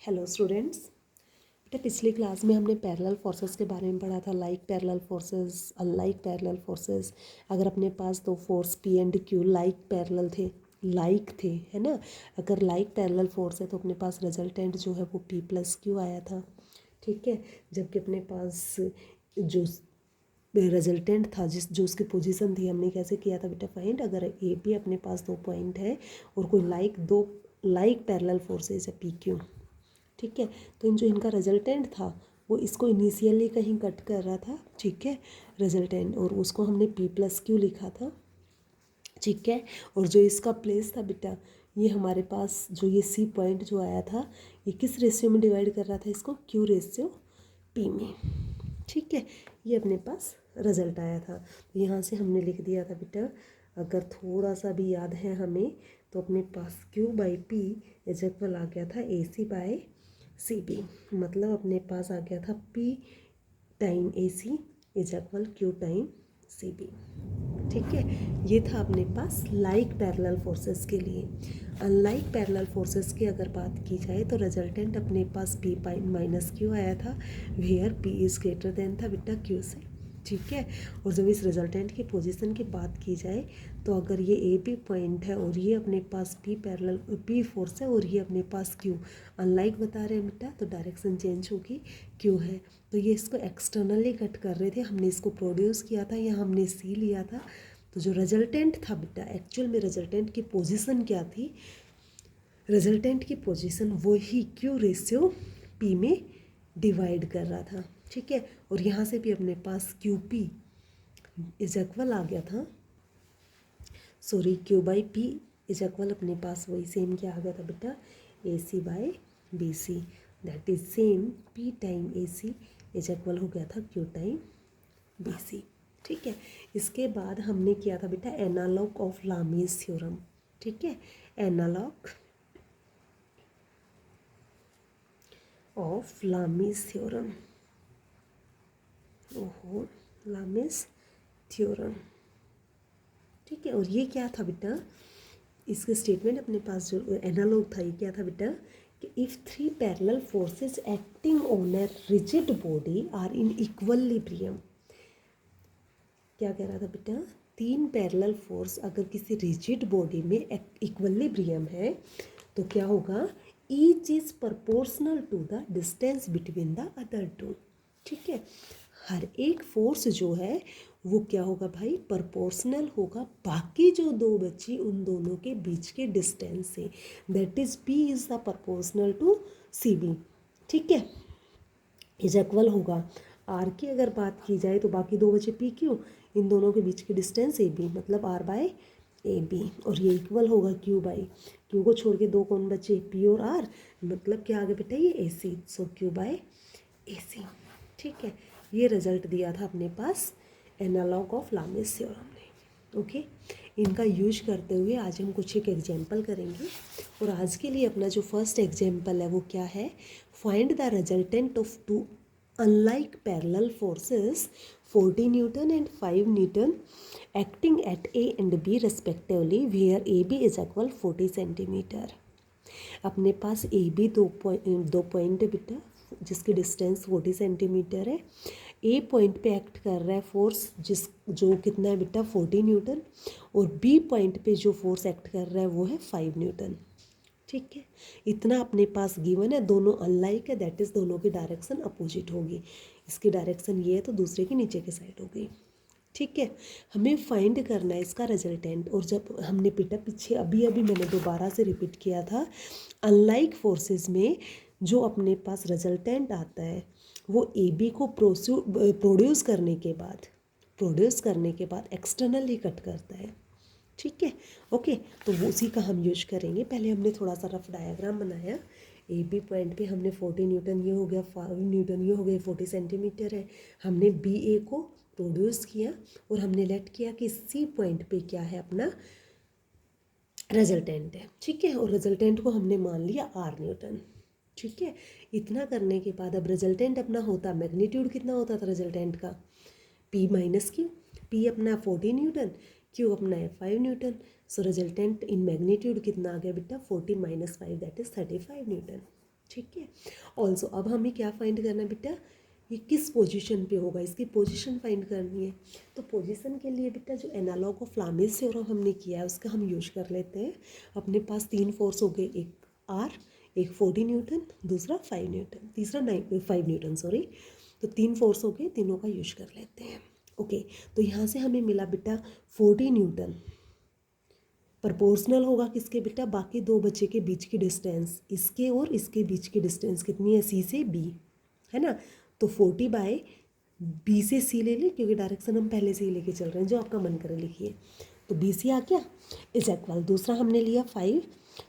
Hello students. बेटा पिछली class में हमने पैरेलल फोर्सेस के बारे में पढ़ा था, like parallel forces, unlike parallel forces. अगर अपने पास दो force P and Q like parallel थे, लाइक थे, है ना। अगर लाइक पैरेलल फोर्स है तो अपने पास रिजल्टेंट जो है वो पी प्लस क्यू आया था, ठीक है। जबकि अपने पास जो रिजल्टेंट था जो उसकी पोजीशन थी, हमने कैसे किया था बेटा फाइंड। अगर ए बी अपने पास दो पॉइंट है और कोई दो लाइक पैरेलल फोर्सेस है पी क्यू, ठीक है, तो जो इनका रिजल्टेंट था वो इसको इनिशियली कहीं कट कर रहा था, ठीक है, रिजल्टेंट, और उसको हमने पी प्लस क्यू लिखा था, ठीक है। और जो इसका प्लेस था बेटा, ये हमारे पास जो ये सी पॉइंट जो आया था, ये किस रेशियो में डिवाइड कर रहा था इसको, क्यू रेशियो पी में, ठीक है। ये अपने पास रिजल्ट आया था, तो यहाँ से हमने लिख दिया था बेटा, अगर थोड़ा सा भी याद है हमें, तो अपने पास Q by P is equal आ गया था ए सी बाई सी बी। मतलब अपने पास आ गया था P time A C is equal Q time C B, ठीक है। ये था अपने पास लाइक पैरेलल फोर्सेस के लिए। अनलाइक पैरेलल फोर्सेस की अगर बात की जाए तो रिजल्टेंट अपने पास पी माइनस क्यू आया था, where P is greater than था बेटा क्यू से, ठीक है। और जब इस रिजल्टेंट की पोजीशन की बात की जाए तो अगर ये ए बी पॉइंट है और ये अपने पास पी पैरेलल पी फोर्स है और ये अपने पास क्यू अनलाइक बता रहे हैं बेटा, तो डायरेक्शन चेंज होगी, क्यू है तो ये इसको एक्सटर्नली कट कर रहे थे, हमने इसको प्रोड्यूस किया था या हमने सी लिया था। तो जो रिजल्टेंट था बेटा, एक्चुअल में रिजल्टेंट की पोजीशन क्या थी, रिजल्टेंट की पोजीशन वही क्यू रेशियो पी में डिवाइड कर रहा था, ठीक है। और यहाँ से भी अपने पास क्यू पी इज इक्वल आ गया था, sorry Q by P is equal अपने पास वही सेम क्या आ गया था बेटा, A C by B C, that is same P time A C is equal हो गया था क्यू टाइम बी सी, ठीक है। इसके बाद हमने किया था बेटा एनालॉग ऑफ लामीज थ्योरम, ठीक है, एनालॉग ऑफ लामीज थ्योरम, ओहो लामीज थ्योरम, ठीक है। और ये क्या था बेटा, इसके स्टेटमेंट अपने पास जो एनालॉग था, ये क्या था बेटा कि if three parallel forces acting on a rigid body are in equilibrium, क्या कह रहा था बेटा, तीन पैरेलल फोर्स अगर किसी रिजिड बॉडी में इक्वलिब्रियम है तो क्या होगा, each is proportional to the distance between the other two, ठीक है। हर एक फोर्स जो है वो क्या होगा भाई, प्रपोर्शनल होगा बाकी जो दो बची उन दोनों के बीच के डिस्टेंस से, that is P is the proportional to C B, ठीक है। इज इक्वल होगा आर की अगर बात की जाए तो बाकी दो बचे पी क्यू, इन दोनों के बीच की डिस्टेंस ए बी, मतलब आर बाय ए बी, और ये इक्वल होगा क्यू बाई क्यू को छोड़ के दो कौन बचे, पी और आर, मतलब क्या आगे बेटा ये ए सी, सो क्यू बाय ए सी, ठीक है। ये रिजल्ट दिया था अपने पास एनालॉग ऑफ लामीज थ्योरम ने, ओके। इनका यूज करते हुए आज हम कुछ एक एग्जाम्पल करेंगे, और आज के लिए अपना जो फर्स्ट एग्जाम्पल है वो क्या है, find the resultant of two unlike parallel forces 40 newton and 5 newton acting at A and B respectively where A B is equal 40 centimetre. अपने पास ए बी दो पॉइंट है बेटा, जिसकी डिस्टेंस 40 सेंटीमीटर है। ए पॉइंट पे एक्ट कर रहा है फोर्स जो कितना है बेटा 40 न्यूटन, और बी पॉइंट पे जो फोर्स एक्ट कर रहा है वो है 5 न्यूटन, ठीक है। इतना अपने पास गिवन है, दोनों अनलाइक है, दैट इज़ दोनों की डायरेक्शन अपोजिट होगी, इसकी डायरेक्शन ये है तो दूसरे की नीचे की साइड होगी, ठीक है। हमें फाइंड करना है इसका रिजल्टेंट, और जब हमने बेटा पीछे अभी मैंने दोबारा से रिपीट किया था, अनलाइक फोर्सेस में जो अपने पास रिजल्टेंट आता है वो ए बी को प्रोड्यूस करने के बाद एक्सटर्नली कट करता है, ठीक है, ओके। तो वो उसी का हम यूज करेंगे। पहले हमने थोड़ा सा रफ डायग्राम बनाया, ए बी पॉइंट पे हमने 40 न्यूटन ये हो गया, 5 न्यूटन ये हो गया, 40 सेंटीमीटर है, हमने बी ए को प्रोड्यूस किया और हमने लेट किया कि सी पॉइंट पे क्या है अपना रिजल्टेंट है, ठीक है। और रिजल्टेंट को हमने मान लिया आर न्यूटन, ठीक है। इतना करने के बाद अब रिजल्टेंट अपना होता, मैग्नीट्यूड कितना होता था रिजल्टेंट का, पी माइनस क्यू, पी अपना 40 न्यूटन, क्यू अपना है 5 Newton, so resultant in magnitude कितना आ गया बेटा 40 माइनस 5 दैट इज 35 न्यूटन, ठीक है। ऑल्सो अब हमें क्या फाइंड करना है बेटा, ये किस पोजीशन पे होगा, इसकी पोजीशन फाइंड करनी है। तो पोजीशन के लिए बेटा जो एनालॉग ऑफ लामीज थ्योरम हमने किया है उसका हम यूज कर लेते हैं। अपने पास 3 फोर्स हो गए, एक आर, एक 40 न्यूटन, दूसरा 5 न्यूटन, तीसरा 5 न्यूटन सॉरी। तो 3 फोर्स हो गए, तीनों का यूज कर लेते हैं। ओके, तो यहाँ से हमें मिला बेटा 40 न्यूटन प्रोपोर्शनल होगा किसके बेटा, बाकी दो बच्चे के बीच की डिस्टेंस, इसके और इसके बीच की डिस्टेंस कितनी है, सी से बी, है ना। तो 40 बाय बी से सी ले लें, क्योंकि डायरेक्शन हम पहले से ही लेके चल रहे हैं, जो आपका मन करे लिखिए। तो बी सी आ गया इज इक्वल, दूसरा हमने लिया 5,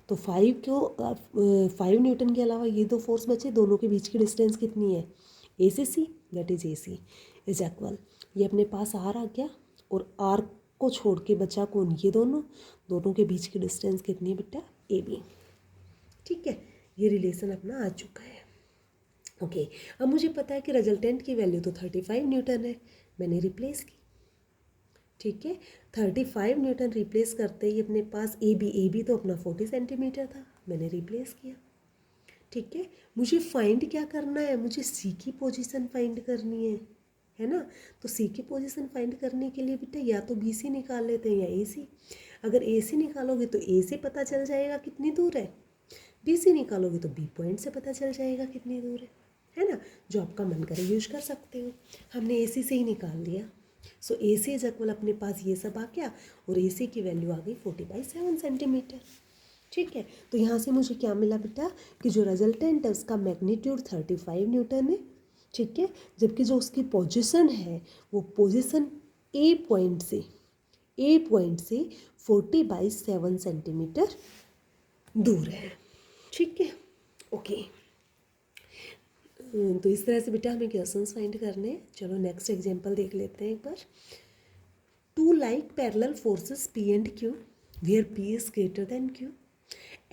तो 5 न्यूटन के अलावा ये दो फोर्स बचे, दोनों के बीच की डिस्टेंस कितनी है, ए से C, that is A C is equal, ये अपने पास आर आ गया, और आर को छोड़ के बचा कौन, ये दोनों के बीच की डिस्टेंस कितनी है बेटा, ए बी। ठीक है, ये रिलेशन अपना आ चुका है। ओके, अब मुझे पता है कि रिजल्टेंट की वैल्यू तो 35 न्यूटन है, मैंने रिप्लेस की। ठीक है, 35 न्यूटन रिप्लेस करते ही अपने पास ए बी तो अपना 40 सेंटीमीटर था, मैंने रिप्लेस किया। ठीक है, मुझे फाइंड क्या करना है, मुझे सी की पोजीशन फाइंड करनी है ना। तो सी की पोजीशन फाइंड करने के लिए बेटा या तो बी सी निकाल लेते हैं या ए सी। अगर ए सी निकालोगे तो ए से पता चल जाएगा कितनी दूर है, बी सी निकालोगे तो बी पॉइंट से पता चल जाएगा कितनी दूर है ना। जो आपका मन करे यूज कर सकते हो, हमने ए सी से ही निकाल लिया। सो ए सी इज इक्वल, अपने पास ये सब आ गया, और ए सी की वैल्यू आ गई 40/7 सेंटीमीटर। ठीक है, तो यहाँ से मुझे क्या मिला बेटा, कि जो रिजल्टेंट है उसका मैग्नीट्यूड 35 न्यूटन है। ठीक है, जबकि जो उसकी पोजीशन है वो पोजीशन ए पॉइंट से 40/7 सेंटीमीटर दूर है। ठीक है, ओके। तो इस तरह से बेटा हमें क्वेश्चंस फाइंड करने हैं। चलो नेक्स्ट एग्जांपल देख लेते हैं एक बार। 2 like parallel forces P and Q, where P is greater than Q,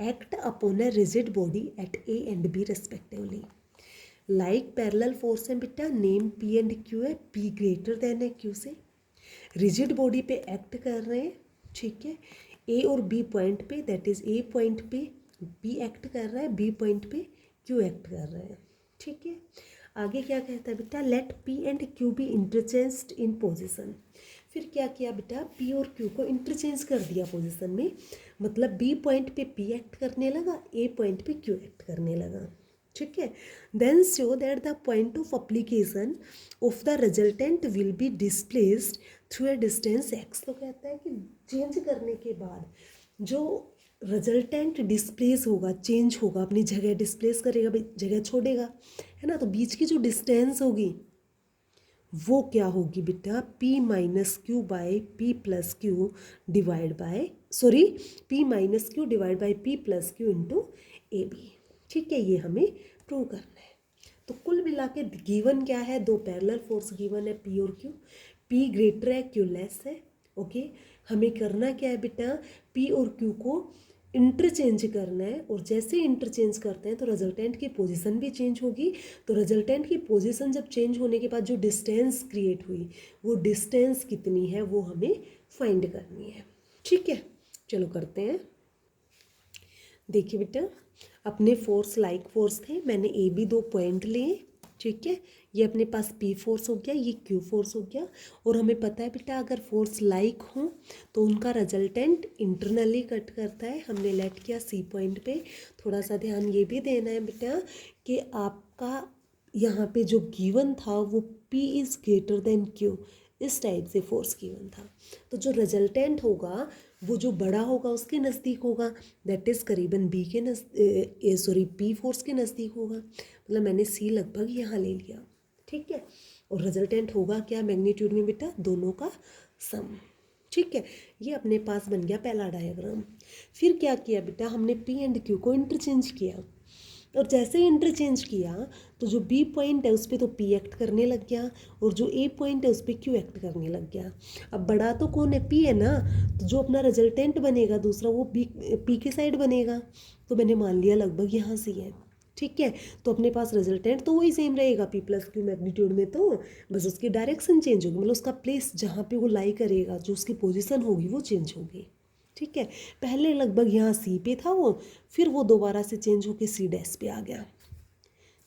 act upon a rigid body at A and B respectively. Like parallel force है बेटा, नेम P and Q है, P greater than है Q से, rigid body पे act कर रहे हैं। ठीक है, ए और बी पॉइंट पे, दैट इज ए पॉइंट पे बी एक्ट कर रहा है, बी पॉइंट पे क्यू एक्ट कर रहे हैं। ठीक है, आगे क्या कहता है बेटा, let P and Q be interchanged in position. फिर क्या किया बेटा, पी और क्यू को इंटरचेंज कर दिया पोजिशन में, मतलब बी पॉइंट पे पी एक्ट करने लगा, ए पॉइंट पे क्यू एक्ट करने लगा। ठीक है, then show that the point of application of the resultant will be displaced through a distance X. तो कहता है कि चेंज करने के बाद जो रिजल्टेंट डिस्प्लेस होगा, चेंज होगा, अपनी जगह डिस्प्लेस करेगा, जगह छोड़ेगा, है ना। तो बीच की जो डिस्टेंस होगी वो क्या होगी बेटा, P minus Q by P plus Q divide by P minus Q divide by P plus Q into A B. ठीक है, ये हमें प्रूव करना है। तो कुल मिला के गिवन क्या है, दो पैरेलल फोर्स गिवन है P और Q, P ग्रेटर है Q लेस है। ओके, हमें करना क्या है बेटा, P और Q को इंटरचेंज करना है, और जैसे इंटरचेंज करते हैं तो रिजल्टेंट की पोजीशन भी चेंज होगी। तो रिजल्टेंट की पोजीशन जब चेंज होने के बाद जो डिस्टेंस क्रिएट हुई, वो डिस्टेंस कितनी है वो हमें फाइंड करनी है। ठीक है, चलो करते हैं। देखिए बेटा, अपने फोर्स लाइक फोर्स थे, मैंने ए बी दो पॉइंट लिए। ठीक है, ये अपने पास पी फोर्स हो गया, ये क्यू फोर्स हो गया, और हमें पता है बेटा अगर फोर्स लाइक हो तो उनका रिजल्टेंट इंटरनली कट करता है। हमने लेट किया सी पॉइंट पे। थोड़ा सा ध्यान ये भी देना है बेटा कि आपका यहाँ पे जो गिवन था वो P is greater than Q, इस टाइप से फोर्स गिवन था। तो जो रिजल्टेंट होगा वो जो बड़ा होगा उसके नज़दीक होगा, दैट इज़ करीबन बी के पी फोर्स के नज़दीक होगा। मतलब मैंने सी लगभग यहाँ ले लिया। ठीक है, और रिजल्टेंट होगा क्या मैग्नीट्यूड में बेटा, दोनों का सम। ठीक है, ये अपने पास बन गया पहला डायग्राम। फिर क्या किया बेटा, हमने पी एंड क्यू को इंटरचेंज किया, और जैसे ही इंटरचेंज किया तो जो बी पॉइंट है उस पर तो पी एक्ट करने लग गया, और जो ए पॉइंट है उस पर क्यू एक्ट करने लग गया। अब बड़ा तो कौन है, पी है ना, तो जो अपना रिजल्टेंट बनेगा दूसरा वो पी के साइड बनेगा। तो मैंने मान लिया लगभग यहाँ से है। ठीक है, तो अपने पास रिजल्टेंट तो वही सेम रहेगा, पी प्लस क्यू मैग्नीट्यूड में, तो बस उसकी डायरेक्शन चेंज होगी, मतलब उसका प्लेस जहाँ पे वो लाई करेगा, जो उसकी पोजीशन होगी वो चेंज होगी। ठीक है, पहले लगभग यहाँ सी पे था वो, फिर वो दोबारा से चेंज होके सी डैश पे आ गया।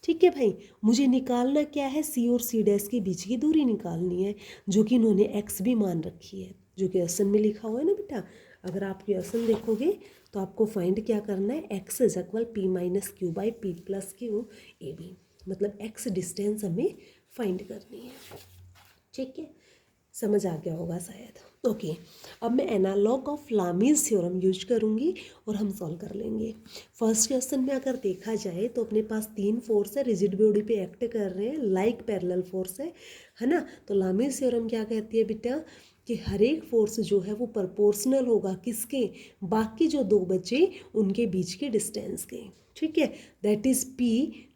ठीक है भाई, मुझे निकालना क्या है, सी और सी डैश के बीच की दूरी निकालनी है, जो कि इन्होंने एक्स भी मान रखी है, जो कि क्वेश्चन में लिखा हुआ है ना बेटा। अगर आप क्वेश्चन देखोगे तो आपको फाइंड क्या करना है, X is equal P minus Q by P plus Q A B, मतलब एक्स डिस्टेंस हमें फाइंड करनी है। ठीक है, समझ आ गया होगा शायद। ओके, अब मैं analog of Lami's theorem use करूँगी और हम सॉल्व कर लेंगे। फर्स्ट क्वेश्चन में अगर देखा जाए तो अपने पास 3 फोर्स है, रिजिड बॉडी पे एक्ट कर रहे हैं, लाइक पैरेलल फोर्स है ना। तो लामीज थ्योरम क्या कहती है बेटा, कि हर एक फोर्स जो है वो प्रोपोर्शनल होगा किसके, बाकी जो दो बचे उनके बीच के डिस्टेंस के। ठीक है, that is P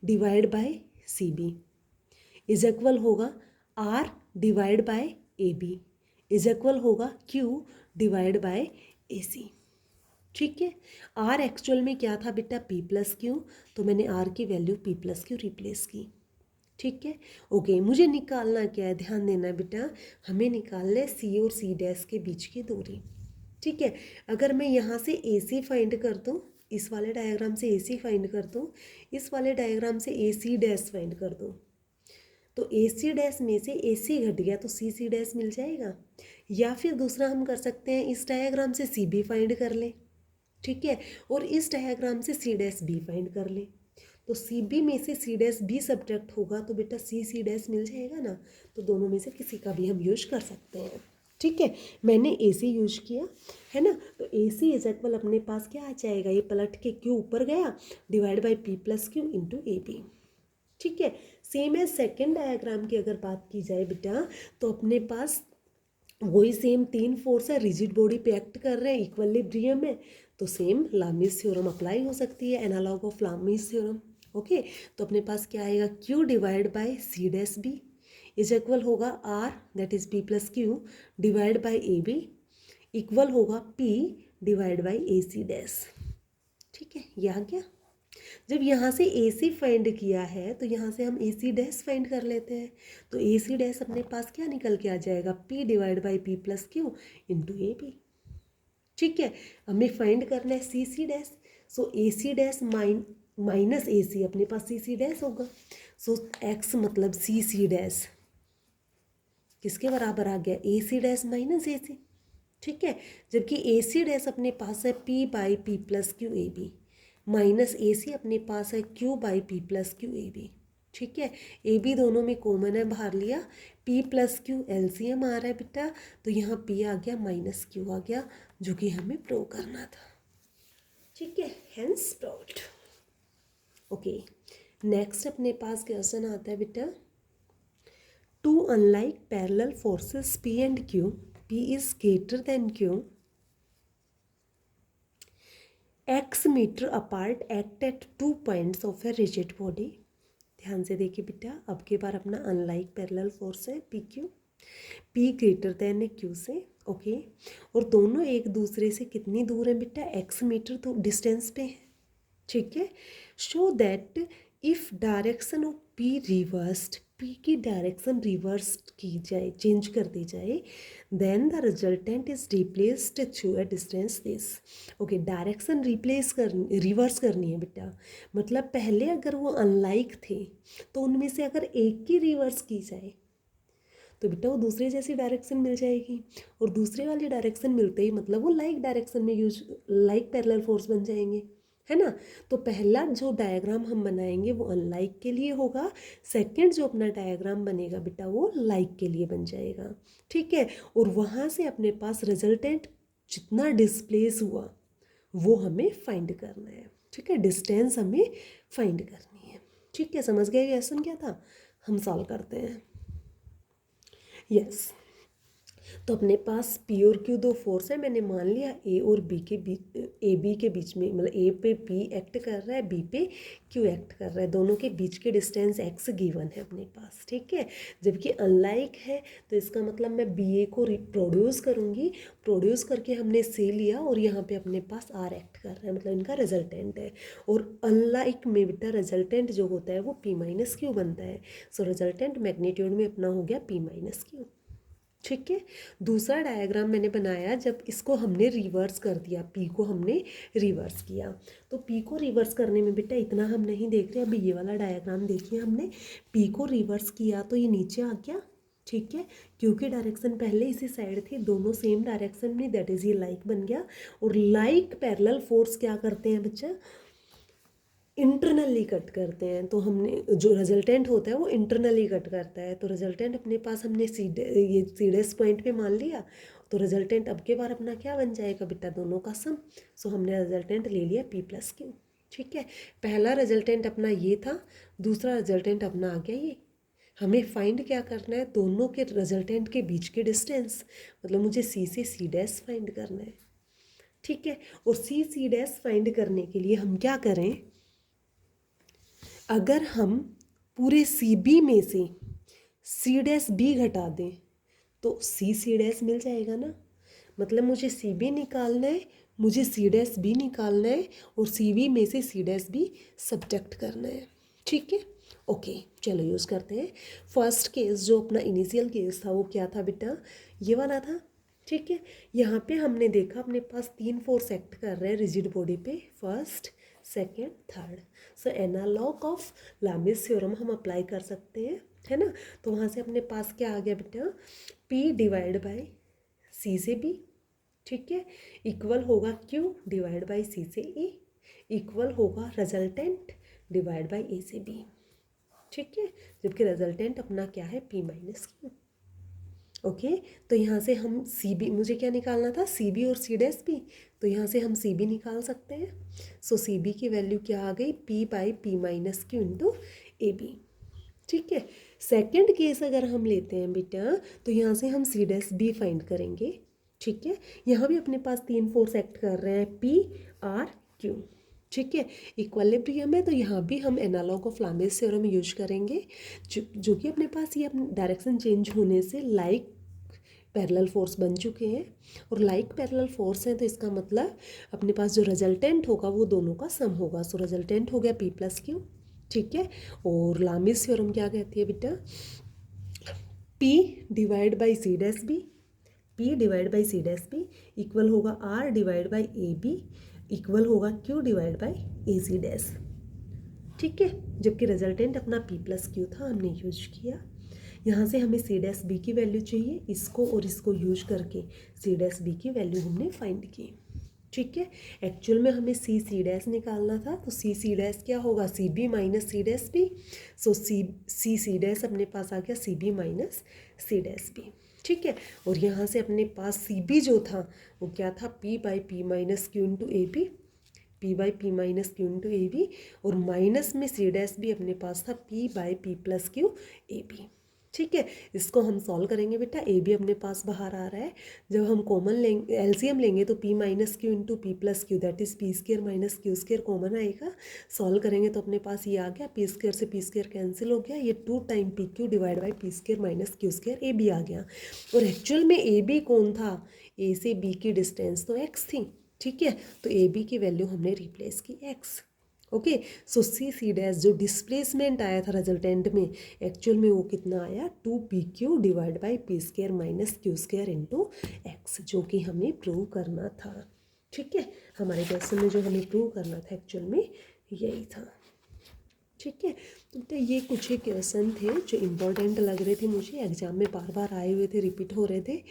divide by C B is equal होगा R divide by A B is equal होगा Q divide by A C. ठीक है, आर एक्चुअल में क्या था बेटा, पी प्लस क्यू, तो मैंने आर की value P plus Q replace की। ठीक है, ओके, मुझे निकालना क्या है, ध्यान देना बेटा, हमें निकालना है सी और सी डैश के बीच की दूरी। ठीक है, अगर मैं यहाँ से ए सी फाइंड कर दूँ, इस वाले डायग्राम से ए सी फाइंड कर दूँ, इस वाले डायग्राम से ए सी डैश फाइंड कर दूँ, तो ए सी डैश में से ए सी घट गया तो सी सी डैश मिल जाएगा। या फिर दूसरा हम कर सकते हैं, इस डायग्राम से सी बी फाइंड कर लें। ठीक है, और इस डायग्राम से सी डैश बी फाइंड कर लें, तो सी बी में से सी डैश बी सब्ट्रैक्ट होगा तो बेटा सी सी डैश मिल जाएगा ना। तो दोनों में से किसी का भी हम यूज कर सकते हैं। ठीक है, मैंने ए सी यूज किया है ना, तो ए सी इज इक्वल अपने पास क्या आ जाएगा, ये पलट के क्यू ऊपर गया divide by P plus Q into A B. ठीक है, सेम है सेकेंड डायग्राम की अगर बात की जाए बेटा, तो अपने पास वही सेम 3 फोर्स है, रिजिड बॉडी पे एक्ट कर रहे हैं, इक्विलिब्रियम में, तो सेम लामीज थ्योरम अप्लाई हो सकती है, analogue of Lami's theorem. Okay, तो अपने पास क्या आएगा, Q divide by C dash B is equal होगा R that is P plus Q divide by A B equal होगा P divide by A C dash. ठीक है, यह आ गया। जब यहाँ से ए सी फाइंड किया है तो यहाँ से हम ए सी डैश फाइंड कर लेते हैं, तो ए सी डैश अपने पास क्या निकल के आ जाएगा, P divide by P plus Q into A B. ठीक है, हमें फाइंड करना है C C dash, so A C dash minus A C, अपने पास सी सी डैश होगा, सो एक्स मतलब सी सी डैश किसके बराबर आ गया, ए C dash minus A C. ठीक है, जबकि ए सी डैश अपने पास है P by P plus Q A B, minus A C अपने पास है Q by P plus Q A B. ठीक है, ए बी दोनों में कॉमन है, बाहर लिया, पी प्लस क्यू एलसीएम आ रहा है बेटा, तो यहाँ पी आ गया माइनस क्यू आ गया, जो कि हमें प्रूव करना था। ठीक है, हेंस प्रूव्ड। ओके, नेक्स्ट अपने पास क्वेश्चन आता है बेटा, two unlike parallel forces P and Q, P is greater than Q, X metre apart act at 2 points of a rigid body. ध्यान से देखिए बेटा, अब की बार अपना अनलाइक पैरेलल फोर्स है P Q, P greater than है क्यू से। ओके, और दोनों एक दूसरे से कितनी दूर है बेटा, एक्स मीटर तो डिस्टेंस पे है। ठीक है, show that if direction of P reversed, P की डायरेक्शन रिवर्स की जाए, चेंज कर दी जाए, then the resultant is replaced through a distance this. Okay, direction reverse करनी है बेटा, मतलब पहले अगर वो अनलाइक थे तो उनमें से अगर एक की रिवर्स की जाए तो बेटा वो दूसरे जैसी डायरेक्शन मिल जाएगी, और दूसरे वाली डायरेक्शन मिलते ही मतलब वो लाइक डायरेक्शन में लाइक पैरेलल फोर्स बन जाएंगे, है ना। तो पहला जो डायग्राम हम बनाएंगे वो अनलाइक के लिए होगा, सेकंड जो अपना डायग्राम बनेगा बेटा वो लाइक के लिए बन जाएगा। ठीक है, और वहाँ से अपने पास रिजल्टेंट जितना डिस्प्लेस हुआ वो हमें फाइंड करना है। ठीक है, डिस्टेंस हमें फाइंड करनी है। ठीक है, समझ गए क्वेश्चन क्या था, हम सॉल्व करते हैं। यस, तो अपने पास पी और क्यू दो फोर्स है, मैंने मान लिया ए और बी के बीच, ए बी के बीच में, मतलब ए पे पी एक्ट कर रहा है, बी पे क्यू एक्ट कर रहा है, दोनों के बीच के डिस्टेंस एक्स गिवन है अपने पास। ठीक है, जबकि अनलाइक है तो इसका मतलब मैं बी ए को प्रोड्यूस करूँगी, प्रोड्यूस करके हमने से लिया और यहाँ पे अपने पास आर एक्ट कर रहा है, मतलब इनका रिजल्टेंट है। और अनलाइक में बेटा रिजल्टेंट जो होता है वो पी माइनस क्यू बनता है, सो रिजल्टेंट मैग्नीट्यूड में अपना हो गया पी माइनस क्यू। ठीक है। दूसरा डायग्राम मैंने बनाया जब इसको हमने रिवर्स कर दिया, पी को हमने रिवर्स किया। तो पी को रिवर्स करने में बेटा इतना हम नहीं देख रहे, अभी ये वाला डायग्राम देखिए, हमने पी को रिवर्स किया तो ये नीचे आ गया, ठीक है, क्योंकि डायरेक्शन पहले इसी साइड थी, दोनों सेम डायरेक्शन में, दैट इज़ ये लाइक बन गया। और लाइक पैरेलल फोर्स क्या करते हैं बच्चा, इंटरनली कट करते हैं। तो हमने जो रिजल्टेंट होता है वो इंटरनली कट करता है, तो रिजल्टेंट अपने पास हमने ये सीडेस पॉइंट पे मान लिया। तो रिजल्टेंट अब के बार अपना क्या बन जाएगा बेटा, दोनों का सम। सो हमने रिजल्टेंट ले लिया पी प्लस क्यू, ठीक है। पहला रिजल्टेंट अपना ये था, दूसरा रिजल्टेंट अपना आ गया ये। हमें फाइंड क्या करना है, दोनों के रिजल्टेंट के बीच के डिस्टेंस, मतलब मुझे सी से सी डैश फाइंड करना है, ठीक है। और सी सी डैश फाइंड करने के लिए हम क्या करें, अगर हम पूरे सी बी में से सी डैश बी घटा दें तो सी सी डैश मिल जाएगा ना। मतलब मुझे सी बी निकालना है, मुझे सी डैश बी निकालना है, और सी बी में से सी डैश बी सब्ट्रैक्ट करना है, ठीक है। ओके, चलो यूज़ करते हैं। फर्स्ट केस जो अपना इनिशियल केस था वो क्या था बेटा, ये वाला था, ठीक है। यहाँ पे हमने देखा अपने पास 3 फोर्स एक्ट कर रहे हैं रिजिड बॉडी पे, first, second, third. So analog of Lami's theorem हम अप्लाई कर सकते हैं, है ना। तो वहाँ से अपने पास क्या आ गया बेटा, P डिवाइड बाई सी से बी, ठीक है, इक्वल होगा Q डिवाइड बाई सी से ए, इक्वल होगा रिजल्टेंट डिवाइड बाई ए से बी, ठीक है। जबकि रिजल्टेंट अपना क्या है, P माइनस Q। ओके, तो यहाँ से हम सी बी, मुझे क्या निकालना था, सी बी और सी डैश बी, तो यहाँ से हम सी बी निकाल सकते हैं। सो सी बी की वैल्यू क्या आ गई, P by P minus Q into A B, ठीक है। सेकेंड केस अगर हम लेते हैं बेटा, तो यहाँ से हम सी डैश बी फाइंड करेंगे, ठीक है। यहाँ भी अपने पास 3 फोर्स एक्ट कर रहे हैं, पी आर क्यू, ठीक है। इक्विलिब्रियम है तो यहाँ भी हम analog of Lami's theorem use करेंगे, जो कि अपने पास ये डायरेक्शन चेंज होने से लाइक पैरेलल फोर्स बन चुके हैं। और लाइक पैरेलल फोर्स हैं तो इसका मतलब अपने पास जो रिजल्टेंट होगा वो दोनों का सम होगा। सो रिजल्टेंट हो गया पी प्लस क्यू, ठीक है। और लामिस थ्योरम क्या कहती है बेटा, P divide by C dash B, P divide by C dash B equal होगा R divide by A B, equal होगा Q divide by A C dash, ठीक है। जबकि रिजल्टेंट अपना पी प्लस क्यू था, हमने यूज किया। यहाँ से हमें सी डैश बी की वैल्यू चाहिए, इसको और इसको यूज करके सी डैश बी की वैल्यू हमने फाइंड की, ठीक है। एक्चुअल में हमें सी सी डैश निकालना था, तो सी सी डैश क्या होगा, C B minus C dash B. So C C dash अपने पास आ गया C B minus C dash B, ठीक है। और यहाँ से अपने पास सी बी जो था वो क्या था, P by P minus Q into A B, P by P minus Q into A B, और माइनस में सी डैश भी अपने पास था P by P plus Q A B, ठीक है। इसको हम सॉल्व करेंगे बेटा, ए बी अपने पास बाहर आ रहा है, जब हम कॉमन लेंगे, एलसीएम लेंगे तो P minus Q into P plus Q, that is P square minus Q square common आएगा। सॉल्व करेंगे तो अपने पास ये आ गया, पी स्क्र से पी स्क्र कैंसिल हो गया, ये 2 time P Q divide by P square minus Q square A B आ गया। और एक्चुअल में ए बी कौन था, ए से बी की डिस्टेंस तो एक्स थी, ठीक है। तो ए बी की वैल्यू हमने रिप्लेस की एक्स, ओके। सो सी सी डैश जो डिस्प्लेसमेंट आया था रिजल्टेंट में, एक्चुअल में वो कितना आया, 2 P Q divide by P square minus Q square into x, जो कि हमें प्रूव करना था, ठीक है। हमारे क्वेश्चन में जो हमें प्रूव करना था एक्चुअल में यही था, ठीक है। तो ये कुछ ही क्वेश्चन थे जो इम्पोर्टेंट लग रहे थे मुझे, एग्जाम में बार बार आए हुए थे, रिपीट हो रहे थे,